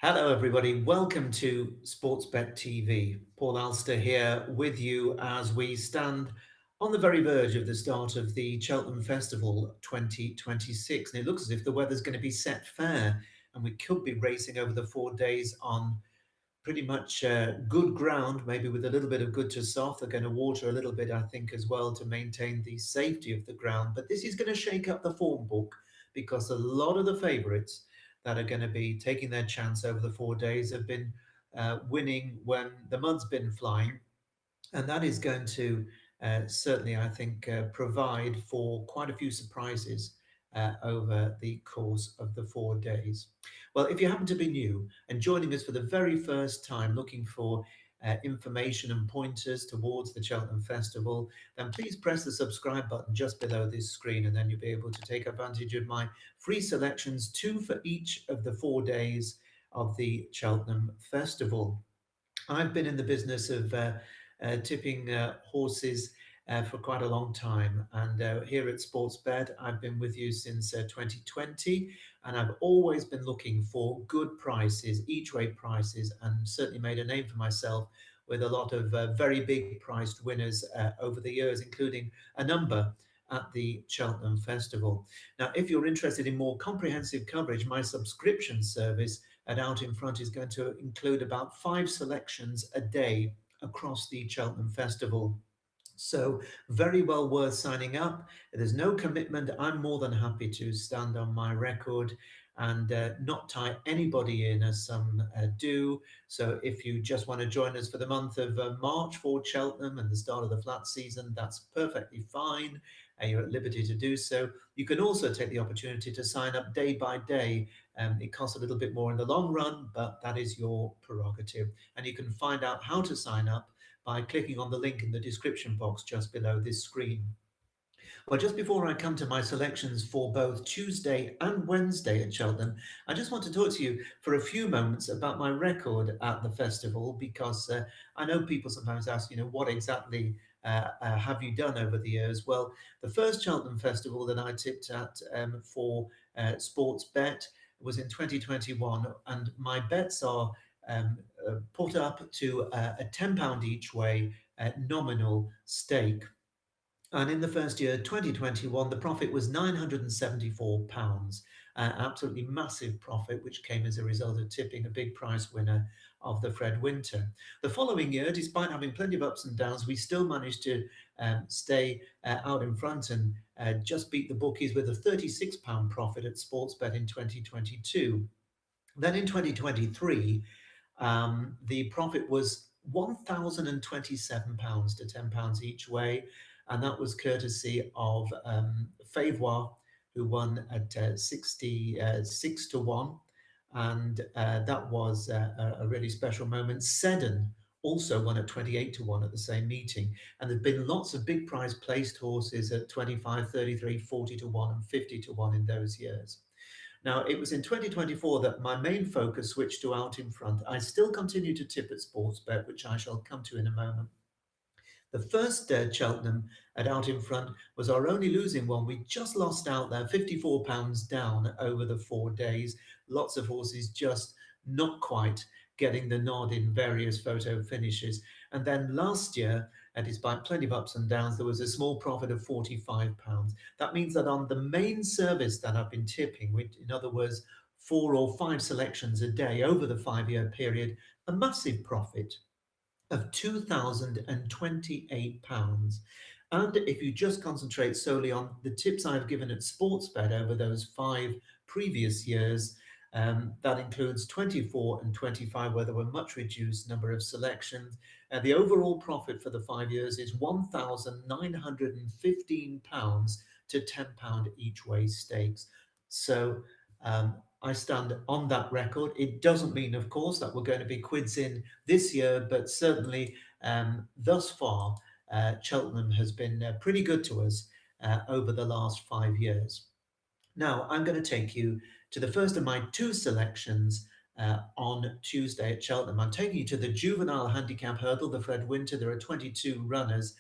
Hello, everybody. Welcome to SportsBet TV. Paul Alster here with you as we stand on the very verge of the start of the Cheltenham Festival 2026. And it looks as if the weather's going to be set fair, and we could be racing over the 4 days on pretty much good ground, maybe with a little bit of good to soft. They're going to water a little bit, I think, as well to maintain the safety of the ground. But this is going to shake up the form book because a lot of the favourites that are going to be taking their chance over the 4 days have been winning when the mud's been flying. And that is going to certainly, I think, provide for quite a few surprises over the course of the 4 days. Well, if you happen to be new and joining us for the very first time, looking for information and pointers towards the Cheltenham Festival, then please press the subscribe button just below this screen, and then you'll be able to take advantage of my free selections, two for each of the 4 days of the Cheltenham Festival. I've been in the business of tipping horses for quite a long time. And here at Sportsbet, I've been with you since 2020, and I've always been looking for good prices, each way prices, and certainly made a name for myself with a lot of very big priced winners over the years, including a number at the Cheltenham Festival. Now, if you're interested in more comprehensive coverage, my subscription service at Out in Front is going to include about 5 selections a day across the Cheltenham Festival. So, very well worth signing up. There's no commitment. I'm more than happy to stand on my record and not tie anybody in as some do. So, if you just want to join us for the month of March for Cheltenham and the start of the flat season, that's perfectly fine. You're at liberty to do so. You can also take the opportunity to sign up day by day. It costs a little bit more in the long run, but that is your prerogative. And you can find out how to sign up by clicking on the link in the description box just below this screen. Well, just before I come to my selections for both Tuesday and Wednesday at Cheltenham, I just want to talk to you for a few moments about my record at the festival, because I know people sometimes ask, what exactly have you done over the years? Well, the first Cheltenham Festival that I tipped at for Sportsbet was in 2021, and my bets are put up to a £10 each way nominal stake. And in the first year, 2021, the profit was £974. Absolutely massive profit, which came as a result of tipping a big prize winner of the Fred Winter. The following year, despite having plenty of ups and downs, we still managed to stay out in front and just beat the bookies with a £36 profit at Sportsbet in 2022. Then in 2023, the profit was £1,027 to £10 each way, and that was courtesy of Favois, who won at 66 to 1, and that was a really special moment. Seddon also won at 28 to 1 at the same meeting, and there've been lots of big prize placed horses at 25, 33, 40 to 1 and 50 to 1 in those years. Now, it was in 2024 that my main focus switched to Out in Front. I still continue to tip at Sportsbet, which I shall come to in a moment. The first Cheltenham at Out in Front was our only losing one. We just lost out there, £54 down over the 4 days. Lots of horses just not quite getting the nod in various photo finishes. And then last year, despite plenty of ups and downs, there was a small profit of £45. That means that on the main service that I've been tipping, which in other words, 4 or 5 selections a day over the 5-year period, a massive profit of £2,028. And if you just concentrate solely on the tips I've given at Sportsbet over those 5 previous years, that includes 24 and 25, where there were much reduced number of selections. The overall profit for the 5 years is £1,915 to £10 each way stakes. So I stand on that record. It doesn't mean, of course, that we're going to be quids in this year, but certainly thus far, Cheltenham has been pretty good to us over the last 5 years. Now, I'm going to take you to the first of my 2 selections on Tuesday at Cheltenham. I'm taking you to the juvenile handicap hurdle, the Fred Winter. There are 22 runners.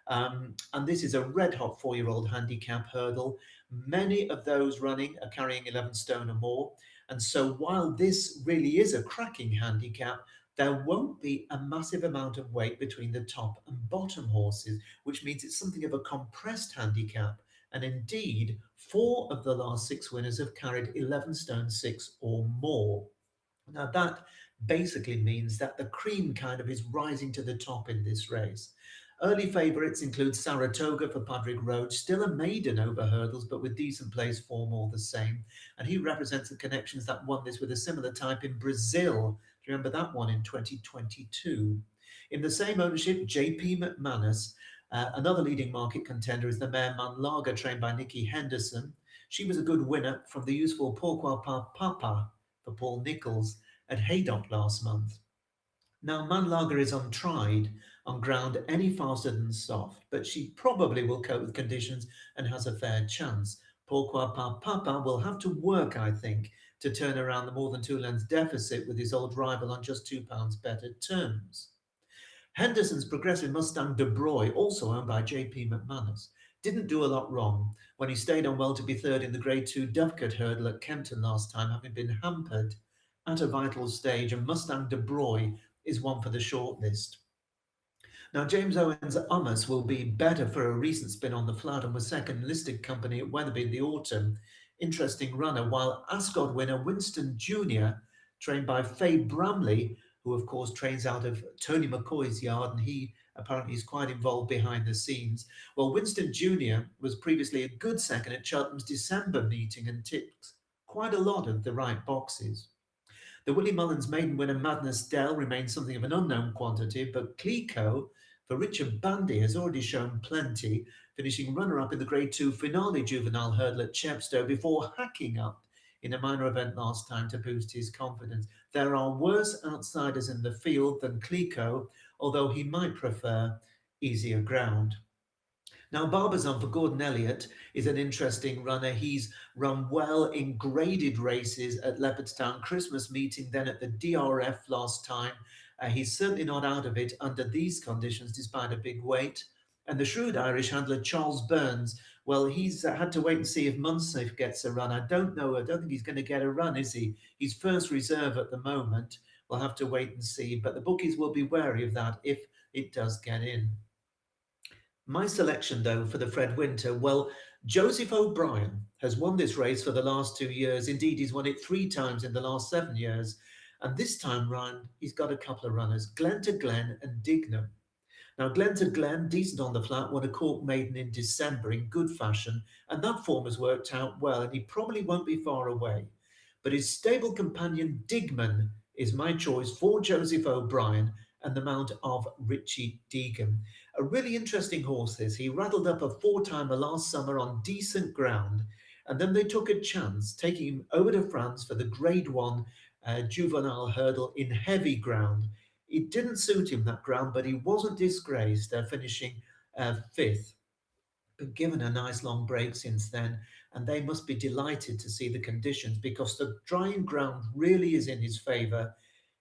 And this is a red-hot 4-year-old handicap hurdle. Many of those running are carrying 11 stone or more. And so while this really is a cracking handicap, there won't be a massive amount of weight between the top and bottom horses, which means it's something of a compressed handicap. And indeed, 4 of the last 6 winners have carried 11 stone 6 or more. Now, that basically means that the cream kind of is rising to the top in this race. Early favourites include Saratoga for Padraig Road, still a maiden over hurdles, but with decent place form all the same. And he represents the connections that won this with a similar type in Brazil. Remember that one in 2022. In the same ownership, JP McManus, another leading market contender, is the mare Manlaga, trained by Nikki Henderson. She was a good winner from the useful Pourquoi Pas Papa for Paul Nicholls at Haydock last month. Now, Manlager is untried on ground any faster than soft, but she probably will cope with conditions and has a fair chance. Pourquoi Pas Papa will have to work, I think, to turn around the more than 2 lengths deficit with his old rival on just £2 better terms. Henderson's progressive Mustang De Broy, also owned by JP McManus, didn't do a lot wrong when he stayed on well to be third in the Grade 2 Dovecote hurdle at Kempton last time, having been hampered at a vital stage, and Mustang De Broy is one for the shortlist. Now, James Owen's Ummus will be better for a recent spin on the flat and was second listed company at Wetherby in the autumn. Interesting runner, while Ascot winner Winston Jr., trained by Faye Bramley, who of course trains out of Tony McCoy's yard, and he apparently is quite involved behind the scenes. Well, Winston Jr. was previously a good second at Cheltenham's December meeting and ticked quite a lot of the right boxes. The Willie Mullins maiden winner Madness Dell remains something of an unknown quantity, but Clico for Richard Bandy has already shown plenty, finishing runner-up in the Grade 2 finale juvenile hurdle at Chepstow before hacking up in a minor event last time to boost his confidence. There are worse outsiders in the field than Clico, although he might prefer easier ground. Now, Barbazon for Gordon Elliott is an interesting runner. He's run well in graded races at Leopardstown Christmas meeting, then at the DRF last time. He's certainly not out of it under these conditions, despite a big weight. And the shrewd Irish handler Charles Burns, well, he's had to wait and see if Munsif gets a run. I don't know. I don't think he's going to get a run, is he? He's first reserve at the moment. We'll have to wait and see. But the bookies will be wary of that if it does get in. My selection, though, for the Fred Winter, well, Joseph O'Brien has won this race for the last 2 years. Indeed, he's won it 3 times in the last 7 years. And this time round, he's got a couple of runners, Glen to Glen and Dignam. Now, Glen to Glen, decent on the flat, won a Cork maiden in December in good fashion, and that form has worked out well, and he probably won't be far away. But his stable companion, Digman, is my choice for Joseph O'Brien and the mount of Richie Deegan. A really interesting horse, this. He rattled up a 4-timer last summer on decent ground, and then they took a chance, taking him over to France for the Grade 1 juvenile hurdle in heavy ground. It didn't suit him, that ground, but he wasn't disgraced, finishing fifth. Been given a nice long break since then, and they must be delighted to see the conditions because the drying ground really is in his favour.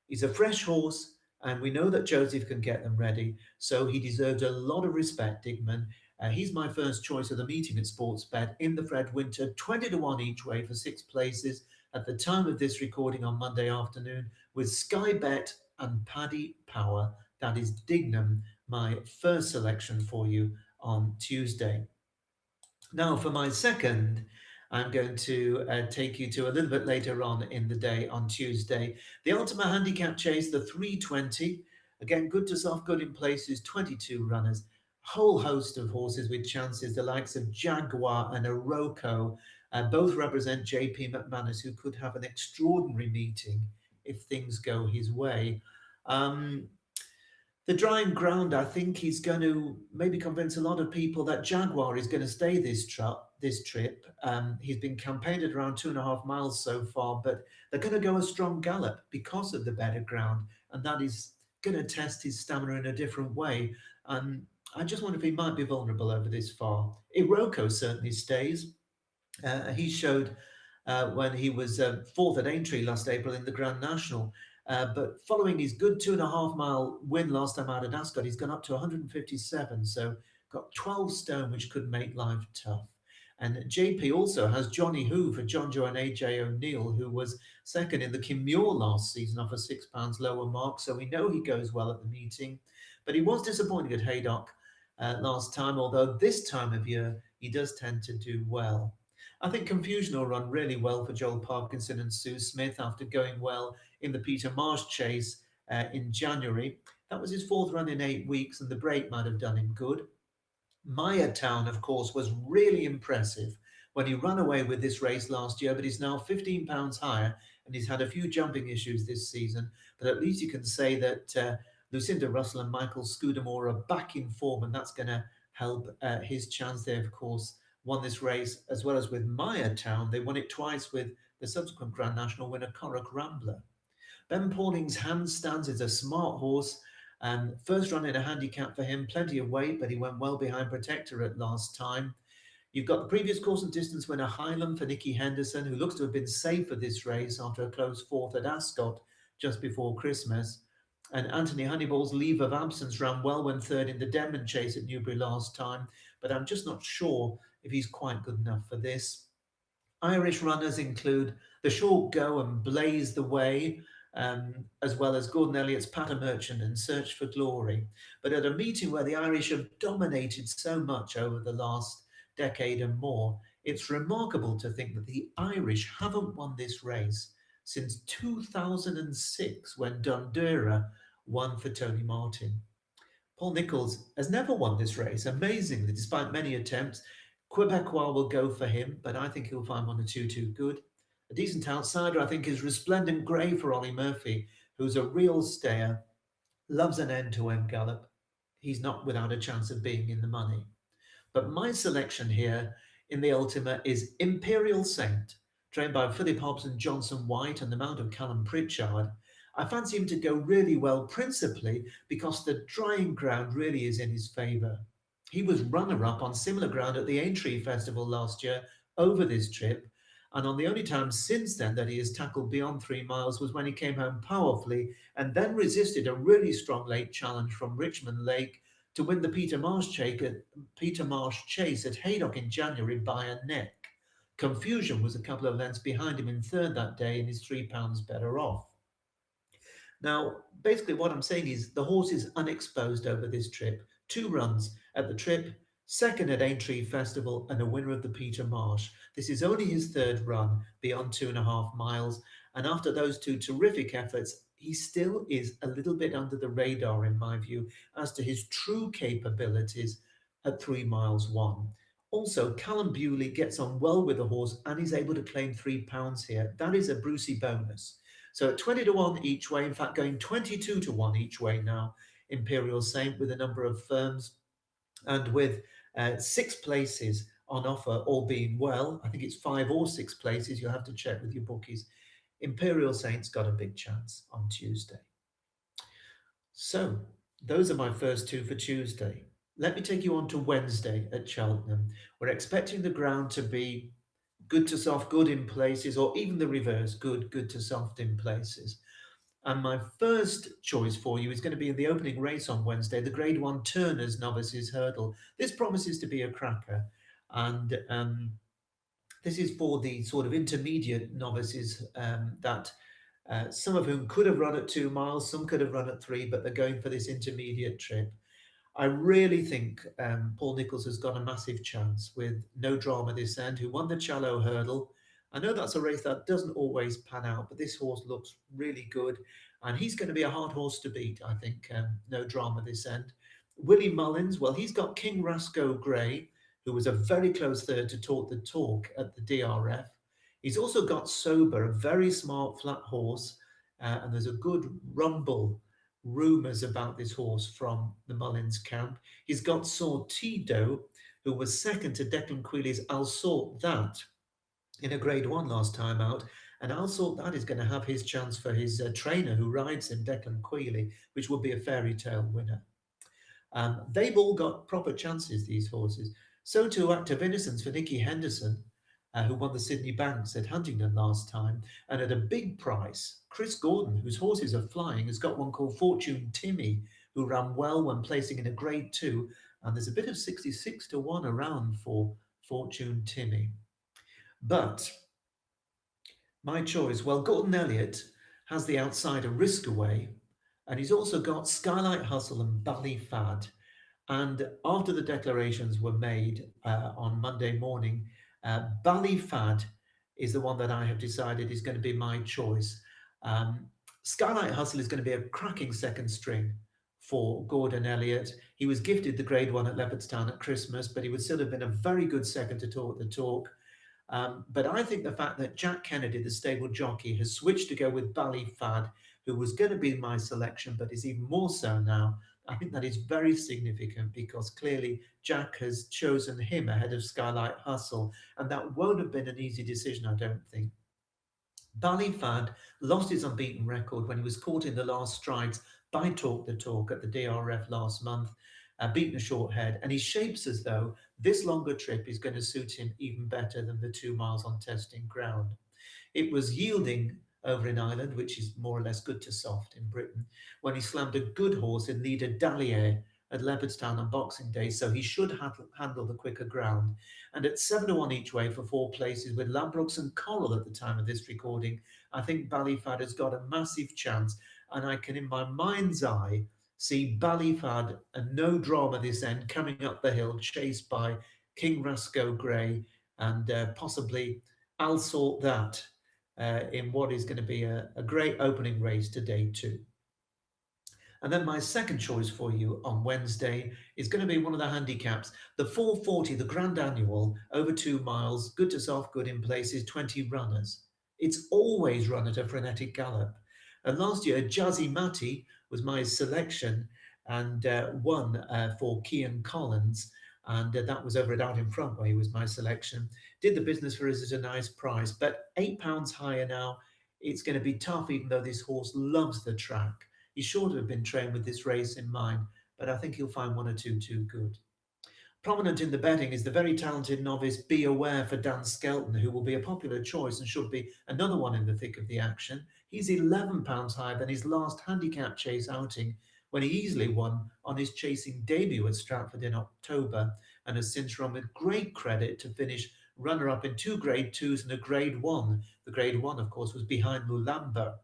He's a fresh horse, and we know that Joseph can get them ready, so he deserves a lot of respect, Digman. He's my first choice of the meeting at SportsBet in the Fred Winter, 20 to 1 each way for 6 places at the time of this recording on Monday afternoon, with Sky Bet and Paddy Power. That is Dignam, my first selection for you on Tuesday. Now, for my second, I'm going to take you to a little bit later on in the day on Tuesday. The Ultima Handicap Chase, the 320. Again, good to soft, good in places, 22 runners. Whole host of horses with chances, the likes of Jaguar and Iroko. Both represent JP McManus, who could have an extraordinary meeting if things go his way. The drying ground, I think he's going to maybe convince a lot of people that Jaguar is going to stay this trip. He's been campaigned at around 2.5 miles so far, but they're going to go a strong gallop because of the better ground, and that is going to test his stamina in a different way. I just wonder if he might be vulnerable over this far. Iroko certainly stays. He showed when he was fourth at Aintree last April in the Grand National. But following his good 2.5 mile win last time out at Ascot, he's gone up to 157. So got 12 stone, which could make life tough. And JP also has Johnny Who for John Joe and AJ O'Neill, who was second in the Kimure last season off a £6 lower mark. So we know he goes well at the meeting. But he was disappointing at Haydock last time, although this time of year he does tend to do well. I think Confusion will run really well for Joel Parkinson and Sue Smith after going well in the Peter Marsh chase in January. That was his fourth run in 8 weeks, and the break might have done him good. Maya Town, of course, was really impressive when he ran away with this race last year, but he's now £15 higher and he's had a few jumping issues this season. But at least you can say that Lucinda Russell and Michael Scudamore are back in form, and that's going to help his chance. They, of course, won this race as well as with Maya Town. They won it twice with the subsequent Grand National winner, Corrock Rambler. Ben Pauling's Handstands is a smart horse. First run in a handicap for him, plenty of weight, but he went well behind Protectorate last time. You've got the previous course and distance winner Highland for Nicky Henderson, who looks to have been safe for this race after a close fourth at Ascot just before Christmas. And Anthony Honeyball's Leave of Absence ran well when third in the Denman Chase at Newbury last time, but I'm just not sure if he's quite good enough for this. Irish runners include The Short Go and Blaze the Way, as well as Gordon Elliott's Patter Merchant and Search for Glory. But at a meeting where the Irish have dominated so much over the last decade and more, it's remarkable to think that the Irish haven't won this race since 2006 when Dundera won for Tony Martin. Paul Nicholls has never won this race, amazingly, despite many attempts. Quebecois will go for him, but I think he'll find 1 or 2 too good. A decent outsider, I think, is Resplendent Grey for Ollie Murphy, who's a real stayer, loves an end-to-end gallop. He's not without a chance of being in the money. But my selection here in the Ultima is Imperial Saint, trained by Philip Hobson, Johnson White, and the mount of Callum Pritchard. I fancy him to go really well, principally because the drying ground really is in his favour. He was runner-up on similar ground at the Aintree Festival last year over this trip, and on the only time since then that he has tackled beyond 3 miles was when he came home powerfully and then resisted a really strong late challenge from Richmond Lake to win the Peter Marsh Chase at Haydock in January by a neck. Confusion was a couple of lengths behind him in third that day and is £3 better off. Now, basically what I'm saying is the horse is unexposed over this trip. 2 runs at the trip, second at Aintree Festival, and a winner of the Peter Marsh. This is only his third run beyond 2.5 miles. And after those 2 terrific efforts, he still is a little bit under the radar, in my view, as to his true capabilities at 3 miles 1. Also, Callum Bewley gets on well with the horse and he's able to claim £3 here. That is a Brucey bonus. So at 20 to 1 each way, in fact, going 22 to 1 each way now, Imperial Saint with a number of firms and with 6 places on offer, all being well. I think it's 5 or 6 places. You'll have to check with your bookies. Imperial Saint's got a big chance on Tuesday. So those are my first 2 for Tuesday. Let me take you on to Wednesday at Cheltenham. We're expecting the ground to be good to soft, good in places, or even the reverse, good to soft in places. And my first choice for you is going to be in the opening race on Wednesday, the Grade 1 Turners Novices Hurdle. This promises to be a cracker. And this is for the sort of intermediate novices that some of whom could have run at 2 miles, some could have run at 3, but they're going for this intermediate trip. I really think Paul Nicholls has got a massive chance with No Drama this end, who won the Challow Hurdle. I know that's a race that doesn't always pan out, but this horse looks really good, and he's going to be a hard horse to beat, I think, No Drama this end. Willie Mullins, well, he's got King Rasco Grey, who was a very close third to Talk the Talk at the DRF. He's also got Sober, a very smart flat horse, and there's a good rumble rumours about this horse from the Mullins camp. He's got Sortido, who was second to Declan Queeley's I'll Sort That in a Grade 1 last time out. And I'll Sort That is going to have his chance for his trainer who rides him, Declan Queeley, which would be a fairy tale winner. They've all got proper chances, these horses. So too Act of Innocence for Nicky Henderson, who won the Sydney Banks at Huntingdon last time. And at a big price, Chris Gordon, whose horses are flying, has got one called Fortune Timmy, who ran well when placing in a Grade 2. And there's a bit of 66 to 1 around for Fortune Timmy. But my choice, well, Gordon Elliott has the outsider Risk Away, and he's also got Skylight Hustle and Ballyfad. And after the declarations were made on Monday morning, Ballyfad is the one that I have decided is going to be my choice. Um, Skylight Hustle is going to be a cracking second string for Gordon Elliott. He was gifted the grade one at Leopardstown at Christmas, but he would still have been a very good second to talk the talk. But I think the fact that Jack Kennedy, the stable jockey, has switched to go with Ballyfad, who was going to be my selection, but is even more so now, I think that is very significant because clearly Jack has chosen him ahead of Skylight Hustle, and that won't have been an easy decision, I don't think. Ballyfad lost his unbeaten record when he was caught in the last strides by Talk the Talk at the DRF last month, beaten a short head, and he shapes as though this longer trip is going to suit him even better than the 2 miles on testing ground. It was yielding over in Ireland, which is more or less good to soft in Britain, when he slammed a good horse in leader Dallier at Leopardstown on Boxing Day, so he should handle the quicker ground. And at 7-1 each way for 4 places with Ladbrokes and Coral at the time of this recording, I think Ballyfad has got a massive chance, and I can, in my mind's eye, see Ballyfad and no drama this end coming up the hill, chased by King Rasco Grey and possibly I'll Sort That in what is going to be a great opening race to day two. And then my second choice for you on Wednesday is going to be one of the handicaps, the 440, the Grand Annual, over 2 miles, good to soft, good in places, 20 runners. It's always run at a frenetic gallop. And last year, Jazzy Matty was my selection and won for Kian Collins. And that was over at Out in Front, where he was my selection. Did the business for us at a nice price, but £8 higher now. It's going to be tough, even though this horse loves the track. He's sure to have been trained with this race in mind, but I think he'll find one or two too good. Prominent in the betting is the very talented novice Be Aware for Dan Skelton, who will be a popular choice and should be another one in the thick of the action. He's £11 higher than his last handicap chase outing, when he easily won on his chasing debut at Stratford in October, and has since run with great credit to finish runner-up in 2 Grade 2s and a Grade 1. The Grade 1, of course, was behind Mulamba.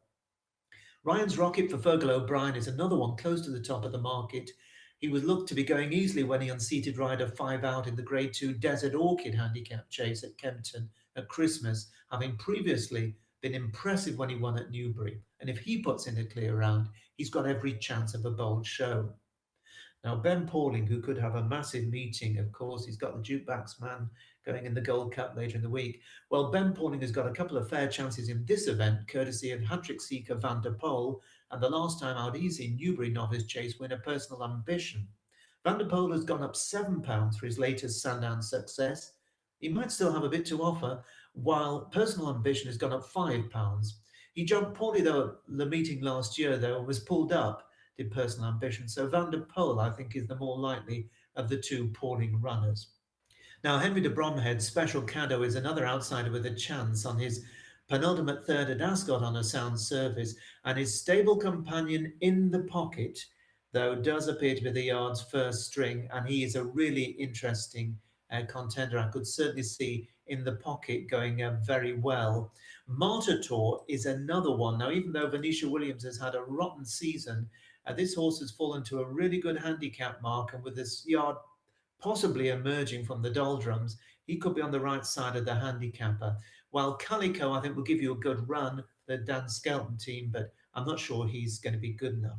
Ryan's Rocket for Fergal O'Brien is another one close to the top of the market. He was looked to be going easily when he unseated rider 5 out in the Grade 2 Desert Orchid handicap chase at Kempton at Christmas, having previously been impressive when he won at Newbury. And if he puts in a clear round, he's got every chance of a bold show. Now, Ben Pauling, who could have a massive meeting, of course, he's got the Jukebox Man going in the Gold Cup later in the week. Well, Ben Pauling has got a couple of fair chances in this event, courtesy of hat-trick seeker Van der Poel, and the last time out easy Newbury novice chase winner Personal Ambition. Van der Poel has gone up £7 for his latest Sandown success. He might still have a bit to offer, while Personal Ambition has gone up £5. He jumped poorly, though, at the meeting last year, though, and was pulled up, did Personal Ambition. So Van der Poel, I think, is the more likely of the two Pauling runners. Now, Henry de Bromhead's Special Caddo is another outsider with a chance on his penultimate third at Ascot on a sound service, and his stable companion In the Pocket, though, does appear to be the yard's first string, and he is a really interesting contender. I could certainly see In the Pocket going very well. Martyr is another one. Now, even though Venetia Williams has had a rotten season, this horse has fallen to a really good handicap mark, and with this yard possibly emerging from the doldrums, he could be on the right side of the handicapper. While Calico, I think, will give you a good run, the Dan Skelton team, but I'm not sure he's going to be good enough.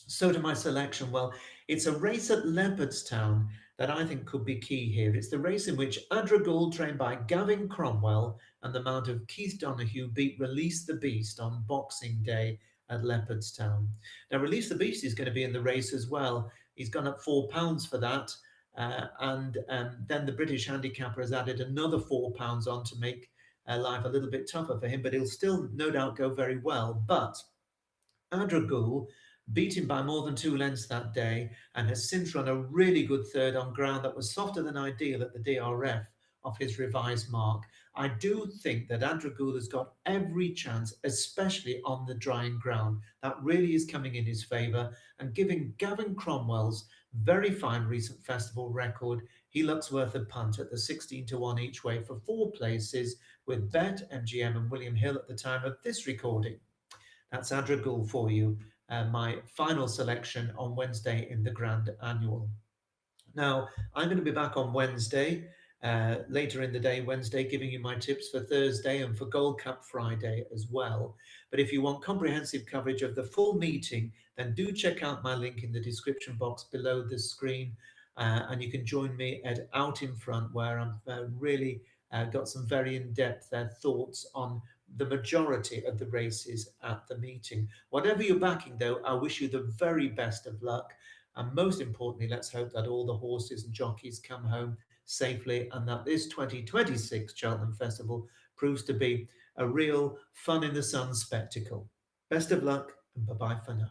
So to my selection, well, it's a race at Leopardstown that I think could be key here. It's the race in which Adragul, trained by Gavin Cromwell, and the mount of Keith Donoghue beat Release the Beast on Boxing Day at Leopardstown. Now, Release the Beast is going to be in the race as well. He's gone up £4 for that. And then the British handicapper has added another £4 on to make life a little bit tougher for him, but he'll still no doubt go very well. But Adragul beat him by more than 2 lengths that day and has since run a really good third on ground that was softer than ideal at the DRF of his revised mark. I do think that Adragul has got every chance, especially on the drying ground. That really is coming in his favour, and giving Gavin Cromwell's very fine recent festival record, He looks worth a punt at the 16 to 1 each way for 4 places with Bet, MGM, and William Hill at the time of this recording. That's Agrapart for you, my final selection on Wednesday in the Grand Annual. Now, I'm going to be back on Wednesday, later in the day, Wednesday, giving you my tips for Thursday and for Gold Cup Friday as well. But if you want comprehensive coverage of the full meeting, then do check out my link in the description box below the screen. And you can join me at Out in Front, where I've really got some very in-depth thoughts on the majority of the races at the meeting. Whatever you're backing, though, I wish you the very best of luck. And most importantly, let's hope that all the horses and jockeys come home safely and that this 2026 Cheltenham Festival proves to be a real fun in the sun spectacle. Best of luck and bye-bye for now.